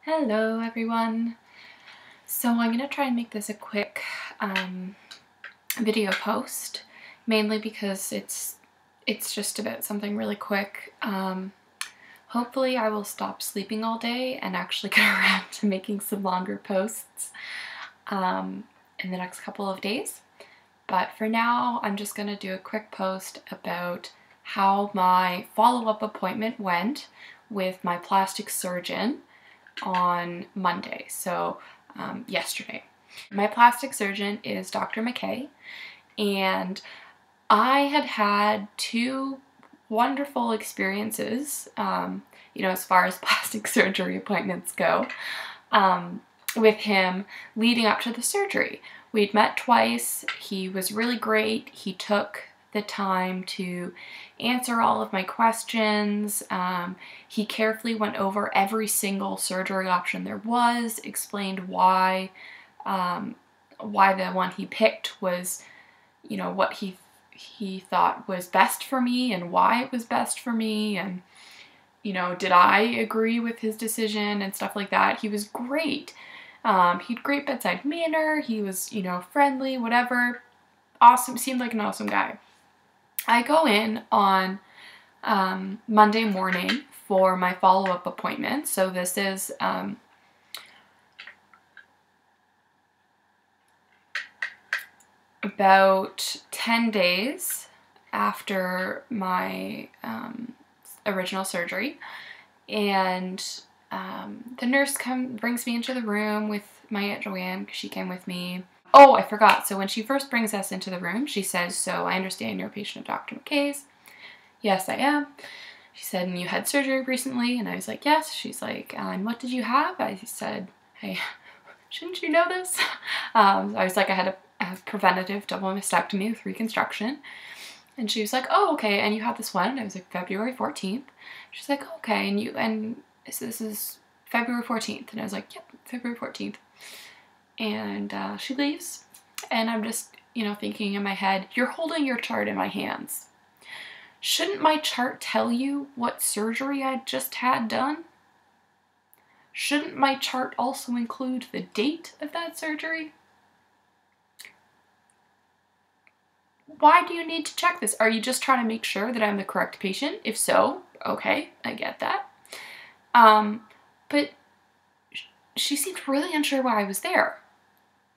Hello everyone. So I'm gonna try and make this a quick video post, mainly because it's just about something really quick. Hopefully I will stop sleeping all day and actually get around to making some longer posts in the next couple of days. But for now, I'm just gonna do a quick post about how my follow-up appointment went with my plastic surgeon on Monday, so yesterday. My plastic surgeon is Dr. McKay, and I had two wonderful experiences, as far as plastic surgery appointments go, with him leading up to the surgery. We'd met twice. He was really great. He took the time to answer all of my questions. He carefully went over every single surgery option there was, explained why the one he picked was, what he thought was best for me and why it was best for me, and, did I agree with his decision and stuff like that. He was great. He had great bedside manner. He was, friendly, whatever. Awesome. Seemed like an awesome guy. I go in on Monday morning for my follow-up appointment. So this is about 10 days after my original surgery. And the nurse brings me into the room with my Aunt Joanne, because she came with me. Oh, I forgot. So when she first brings us into the room, she says, "So I understand you're a patient of Dr. McKay's." "Yes, I am." She said, "And you had surgery recently?" And I was like, "Yes." She's like, "And what did you have?" I said, "Hey, shouldn't you know this?" I was like, I had a preventative double mastectomy with reconstruction. And she was like, "Oh, okay. And you had this one?" And I was like, "February 14th. She's like, "Oh, okay. And so this is February 14th. And I was like, "Yep, February 14th. And she leaves, and I'm just, thinking in my head, "You're holding your chart in my hands. Shouldn't my chart tell you what surgery I just had done? Shouldn't my chart also include the date of that surgery? Why do you need to check this? Are you just trying to make sure that I'm the correct patient? If so, okay, I get that." But she seemed really unsure why I was there.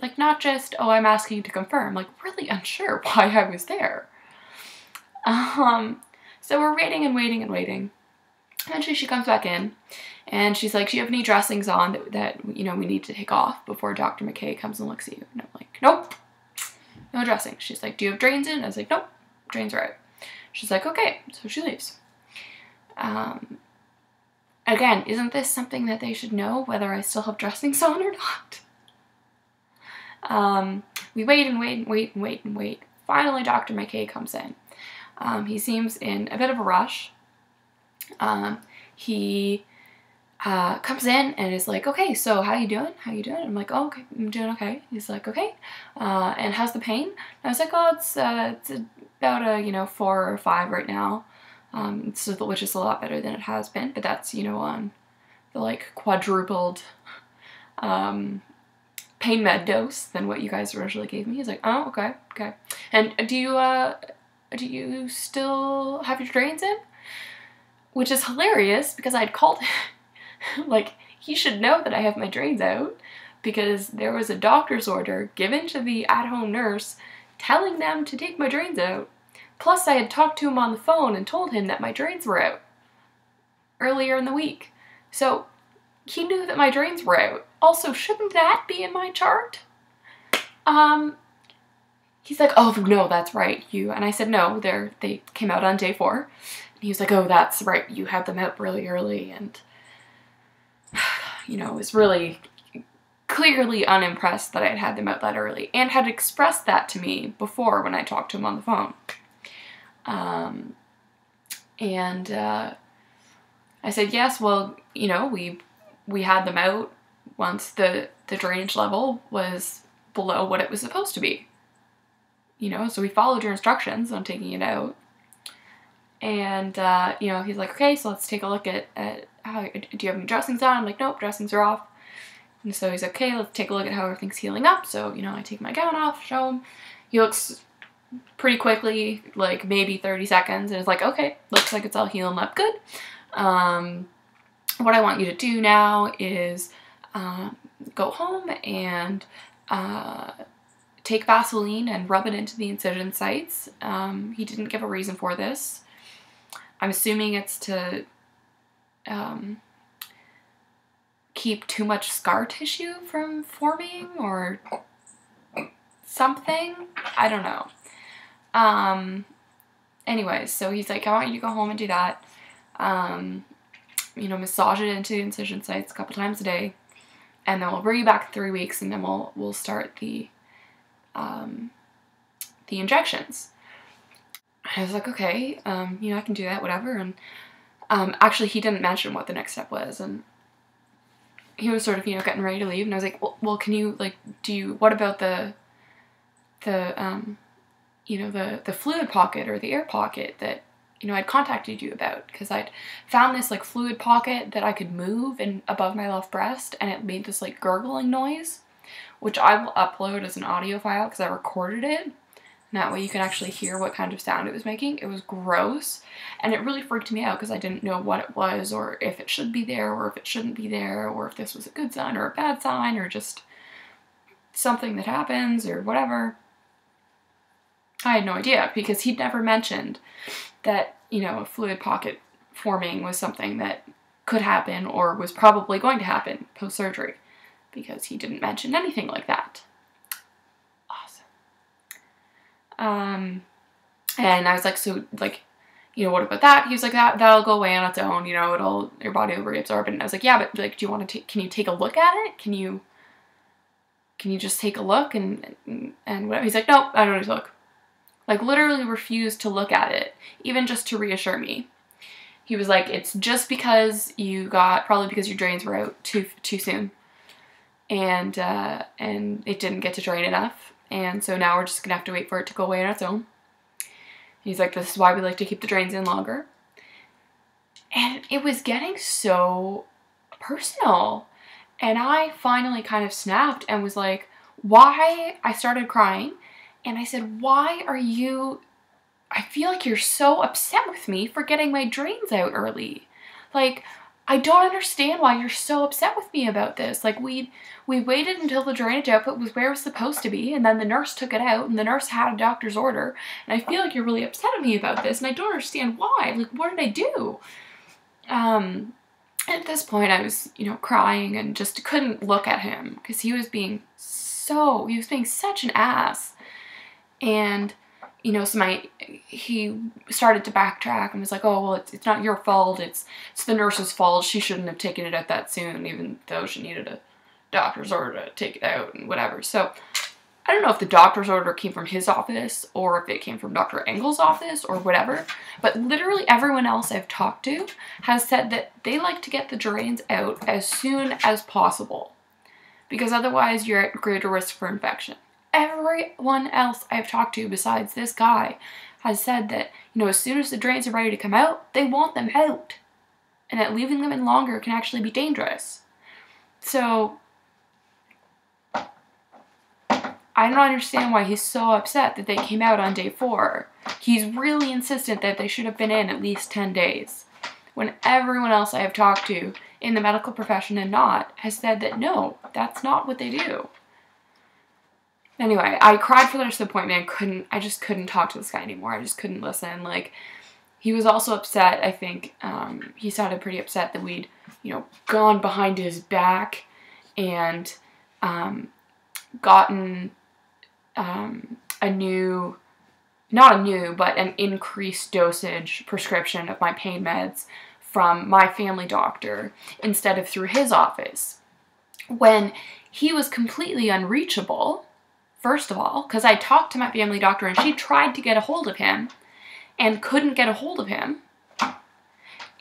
Like, not just, "Oh, I'm asking to confirm," like, really unsure why I was there. So we're waiting and waiting and waiting. Eventually she comes back in, and she's like, "Do you have any dressings on that we need to take off before Dr. McKay comes and looks at you?" And I'm like, "Nope, no dressing." She's like, "Do you have drains in?" I was like, "Nope, drains are out." She's like, "Okay," so she leaves. Again, isn't this something that they should know, whether I still have dressings on or not? We wait and wait and wait and wait and wait. Finally, Dr. McKay comes in. He seems in a bit of a rush. He comes in and is like, "Okay, so how you doing? How you doing?" I'm like, "Oh, okay, I'm doing okay." He's like, "Okay, and how's the pain?" And I was like, "Oh, it's about a 4 or 5 right now, which is a lot better than it has been, but that's on the like quadrupled pain med dose than what you guys originally gave me." He's like, "Oh, okay, okay. And do you still have your drains in?" Which is hilarious, because I'd called him. Like, he should know that I have my drains out, because there was a doctor's order given to the at-home nurse telling them to take my drains out. Plus, I had talked to him on the phone and told him that my drains were out earlier in the week. So he knew that my drains were out. Also, shouldn't that be in my chart? He's like, "Oh, no, that's right. And I said, "No, they came out on day 4. And he was like, "Oh, that's right. You had them out really early." And, was really clearly unimpressed that I'd had them out that early, and had expressed that to me before when I talked to him on the phone. I said, "Yes, well, we had them out once the drainage level was below what it was supposed to be. So we followed your instructions on taking it out." And, he's like, "Okay, so let's take a look at do you have any dressings on? I'm like, nope, dressings are off. And so he's like, okay, let's take a look at how everything's healing up. So, you know, I take my gown off, show him. He looks pretty quickly, like maybe 30 seconds, and it's like, okay, looks like it's all healing up good. What I want you to do now is go home and take Vaseline and rub it into the incision sites. He didn't give a reason for this. I'm assuming it's to keep too much scar tissue from forming or something. I don't know. Anyways, so he's like, I want you to go home and do that. You know, massage it into the incision sites a couple times a day, and then we'll bring you back in 3 weeks, and then we'll start the injections. I was like, okay, you know, I can do that, whatever. And actually, he didn't mention what the next step was, and he was sort of, you know, getting ready to leave, and I was like, well, can you, like, what about the you know, the fluid pocket or the air pocket that, you know, I'd contacted you about, because I'd found this, like, fluid pocket that I could move above my left breast, and it made this, like, gurgling noise, which I will upload as an audio file because I recorded it. And that way you can actually hear what kind of sound it was making. It was gross, and it really freaked me out because I didn't know what it was, or if it should be there, or if it shouldn't be there, or if this was a good sign or a bad sign, or just something that happens, or whatever. I had no idea, because he'd never mentioned that, you know, a fluid pocket forming was something that could happen or was probably going to happen post-surgery, because he didn't mention anything like that. Awesome. And I was like, so, like, you know, what about that? He was like, that'll go away on its own, you know, your body will reabsorb it. And I was like, yeah, but, like, do you want to can you take a look at it? Can you just take a look and whatever? He's like, nope, I don't need to look. Like, literally refused to look at it, even just to reassure me. He was like, it's just because probably because your drains were out too soon, and it didn't get to drain enough, and so now we're just gonna have to wait for it to go away on its own. He's like, this is why we like to keep the drains in longer. And it was getting so personal, and I finally kind of snapped and was like, why? I started crying. And I said, why are you, I feel like you're so upset with me for getting my drains out early. Like, I don't understand why you're so upset with me about this. Like, we waited until the drainage output was where it was supposed to be, and then the nurse took it out, and the nurse had a doctor's order, and I feel like you're really upset at me about this, and I don't understand why. Like, what did I do? At this point, I was, you know, crying and just couldn't look at him, because he was being such an ass. And, you know, so he started to backtrack and was like, oh, well, it's not your fault, it's the nurse's fault, she shouldn't have taken it out that soon, even though she needed a doctor's order to take it out and whatever. So, I don't know if the doctor's order came from his office, or if it came from Dr. Engel's office, or whatever, but literally everyone else I've talked to has said that they like to get the drains out as soon as possible, because otherwise you're at greater risk for infection. Everyone else I've talked to besides this guy has said that, you know, as soon as the drains are ready to come out, they want them out, and that leaving them in longer can actually be dangerous. So, I don't understand why he's so upset that they came out on day 4. He's really insistent that they should have been in at least 10 days, when everyone else I have talked to in the medical profession and not has said that no, that's not what they do. Anyway, I cried for the rest of the appointment. I just couldn't talk to this guy anymore. I just couldn't listen. Like, he was also upset, I think, he sounded pretty upset that we'd, you know, gone behind his back and gotten an increased dosage prescription of my pain meds from my family doctor instead of through his office, when he was completely unreachable. First of all, because I talked to my family doctor and she tried to get a hold of him and couldn't get a hold of him.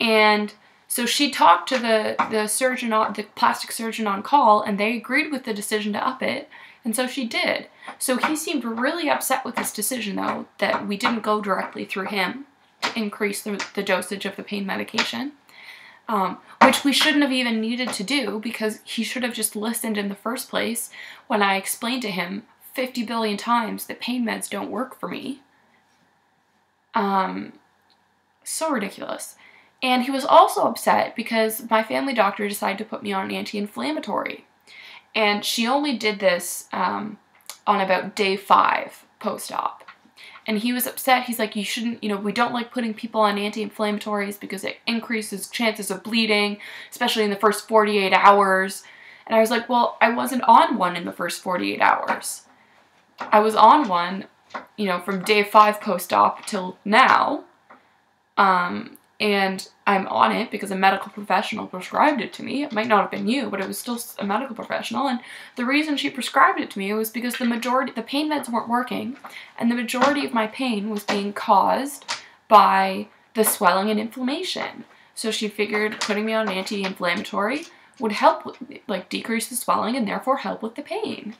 And so she talked to the surgeon, the plastic surgeon on call, and they agreed with the decision to up it. And so she did. So he seemed really upset with this decision, though, that we didn't go directly through him to increase the dosage of the pain medication. which we shouldn't have even needed to do because he should have just listened in the first place when I explained to him 50 billion times that pain meds don't work for me. So ridiculous. And he was also upset because my family doctor decided to put me on an anti-inflammatory. And she only did this on about day 5 post-op. And he was upset. He's like, you shouldn't, we don't like putting people on anti-inflammatories because it increases chances of bleeding, especially in the first 48 hours. And I was like, well, I wasn't on one in the first 48 hours. I was on one, from day 5 post-op till now. And I'm on it because a medical professional prescribed it to me. It might not have been you, but it was still a medical professional. And the reason she prescribed it to me was because the pain meds weren't working, and the majority of my pain was being caused by the swelling and inflammation. So she figured putting me on an anti-inflammatory would help, decrease the swelling and therefore help with the pain.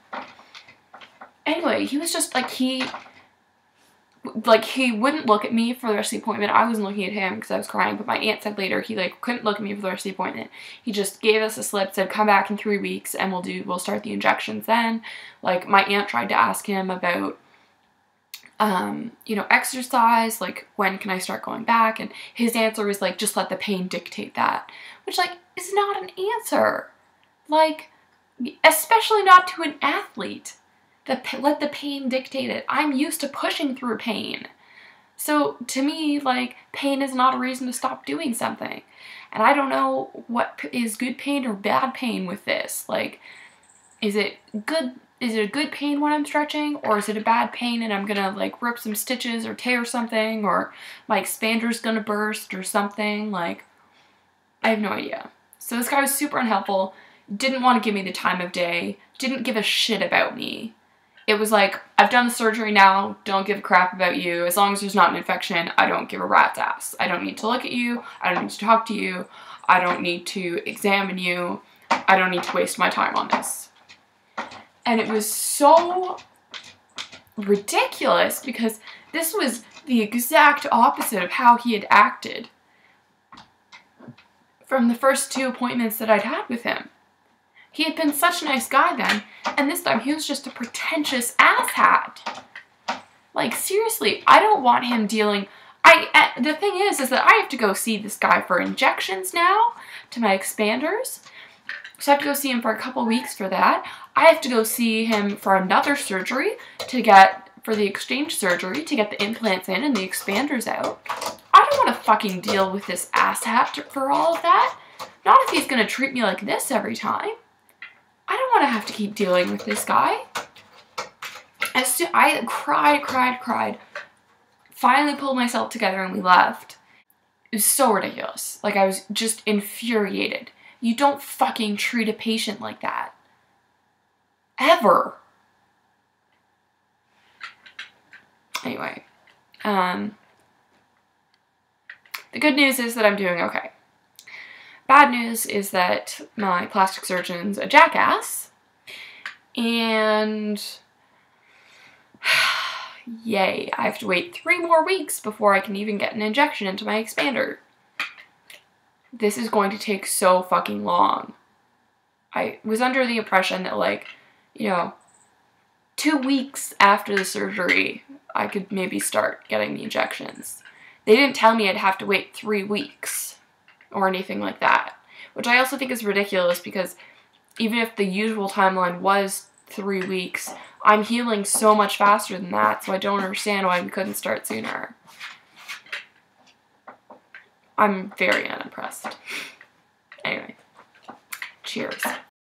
Anyway, he was just he wouldn't look at me for the rest of the appointment. I wasn't looking at him because I was crying, but my aunt said later he couldn't look at me for the rest of the appointment. He just gave us a slip, said come back in 3 weeks and we'll start the injections then. My aunt tried to ask him about exercise, when can I start going back, and his answer was just let the pain dictate that, which is not an answer. Especially not to an athlete. Let the pain dictate it. I'm used to pushing through pain. So to me, pain is not a reason to stop doing something. And I don't know what is good pain or bad pain with this. Is it a good pain when I'm stretching, or is it a bad pain and I'm gonna rip some stitches or tear something, or my expander's gonna burst or something? I have no idea. So this guy was super unhelpful, didn't want to give me the time of day, didn't give a shit about me. It was I've done the surgery now, don't give a crap about you. As long as there's not an infection, I don't give a rat's ass. I don't need to look at you. I don't need to talk to you. I don't need to examine you. I don't need to waste my time on this. And it was so ridiculous because this was the exact opposite of how he had acted from the first 2 appointments that I'd had with him. He had been such a nice guy then, and this time he was just a pretentious asshat. Seriously, I don't want him dealing... The thing is that I have to go see this guy for injections now to my expanders. So I have to go see him for a couple weeks for that. I have to go see him for another surgery for the exchange surgery to get the implants in and the expanders out. I don't want to fucking deal with this asshat for all of that. Not if he's going to treat me like this every time. I don't want to have to keep dealing with this guy. I cried. Finally pulled myself together and we left. It was so ridiculous. I was just infuriated. You don't fucking treat a patient like that. Ever. Anyway. The good news is that I'm doing okay. Bad news is that my plastic surgeon's a jackass, and yay, I have to wait 3 more weeks before I can even get an injection into my expander. This is going to take so fucking long. I was under the impression that 2 weeks after the surgery, I could maybe start getting the injections. They didn't tell me I'd have to wait 3 weeks. Or anything like that. Which I also think is ridiculous because even if the usual timeline was 3 weeks, I'm healing so much faster than that, so I don't understand why we couldn't start sooner. I'm very unimpressed. Anyway, cheers.